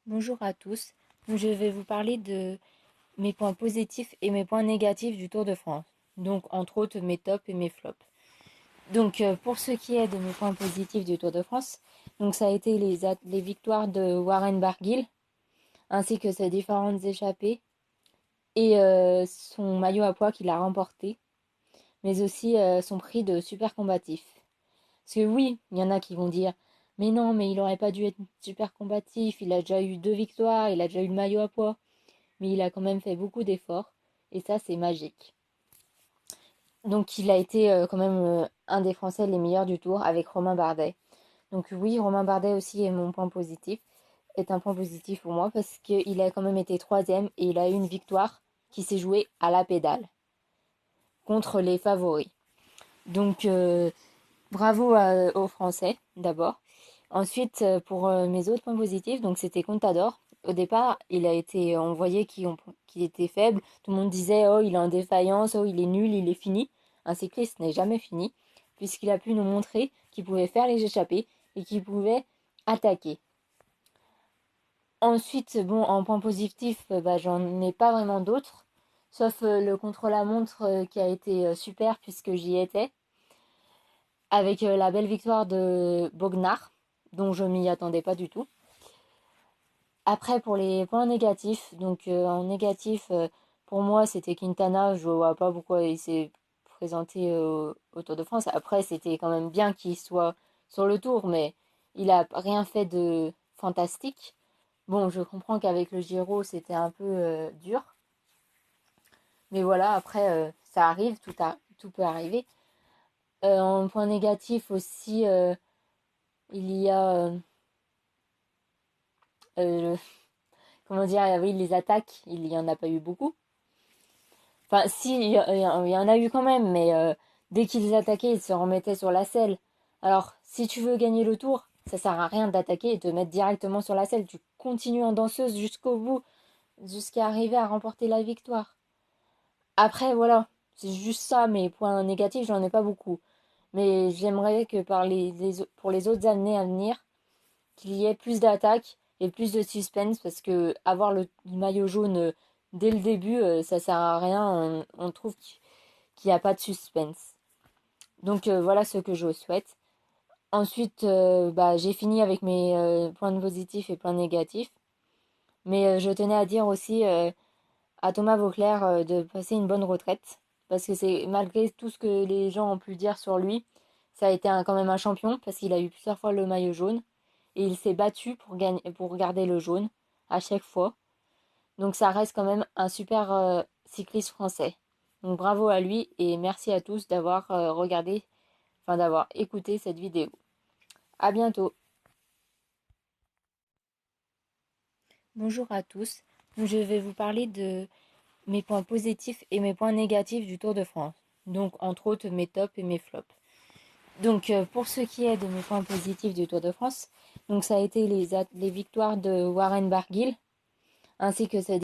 Bonjour à tous. Je vais vous parler de mes points positifs et mes points négatifs du Tour de France. Donc, entre autres, mes tops et mes flops. Donc, pour ce qui est de mes points positifs du Tour de France, donc ça a été les victoires de Warren Barguil, ainsi que ses différentes échappées, et son maillot à pois qu'il a remporté, mais aussi son prix de super combatif. Parce que oui, il y en a qui vont dire, mais non, mais il aurait pas dû être super combatif, il a déjà eu 2 victoires, il a déjà eu le maillot à pois. Mais il a quand même fait beaucoup d'efforts et ça c'est magique. Donc il a été quand même un des Français les meilleurs du tour avec Romain Bardet. Donc oui, Romain Bardet aussi est mon point positif, est un point positif pour moi parce qu'il a quand même été troisième et il a eu une victoire qui s'est jouée à la pédale contre les favoris. Donc bravo aux Français d'abord. Ensuite, pour mes autres points positifs, donc c'était Contador. Au départ, il a été, on voyait qu'il était faible. Tout le monde disait, oh, il est en défaillance, oh, il est nul, il est fini. Un cycliste n'est jamais fini, puisqu'il a pu nous montrer qu'il pouvait faire les échappées et qu'il pouvait attaquer. Ensuite, bon, en point positif, bah, j'en ai pas vraiment d'autres, sauf le contre-la-montre qui a été super puisque j'y étais, avec la belle victoire de Bognard, dont je m'y attendais pas du tout. Après, pour les points négatifs, donc en négatif, pour moi, c'était Quintana. Je vois pas pourquoi il s'est présenté au Tour de France. Après, c'était quand même bien qu'il soit sur le Tour, mais il a rien fait de fantastique. Bon, je comprends qu'avec le Giro, c'était un peu dur. Mais voilà, après, ça arrive, tout peut arriver. En point négatif aussi, il y a... euh, comment dire, oui, les attaques, il y en a pas eu beaucoup. Enfin, si, il y en a eu quand même, mais dès qu'ils attaquaient, ils se remettaient sur la selle. Alors, si tu veux gagner le tour, ça sert à rien d'attaquer et de te mettre directement sur la selle. Tu continues en danseuse jusqu'au bout, jusqu'à arriver à remporter la victoire. Après, voilà, c'est juste ça, mes points négatifs, j'en ai pas beaucoup. Mais j'aimerais que pour les autres années à venir, qu'il y ait plus d'attaques et plus de suspense parce que avoir le maillot jaune dès le début, ça sert à rien. On trouve qu'il n'y a pas de suspense. Donc voilà ce que je souhaite. Ensuite, bah, j'ai fini avec mes points positifs et points négatifs. Mais je tenais à dire aussi à Thomas Vauclair de passer une bonne retraite. Parce que c'est malgré tout ce que les gens ont pu dire sur lui, ça a été quand même un champion parce qu'il a eu plusieurs fois le maillot jaune. Et il s'est battu pour garder le jaune à chaque fois. Donc ça reste quand même un super cycliste français. Donc bravo à lui et merci à tous d'avoir regardé, enfin d'avoir écouté cette vidéo. À bientôt. Bonjour à tous. Je vais vous parler de mes points positifs et mes points négatifs du Tour de France. Donc entre autres mes tops et mes flops. Donc pour ce qui est de mes points positifs du Tour de France, donc ça a été les victoires de Warren Barguil ainsi que ses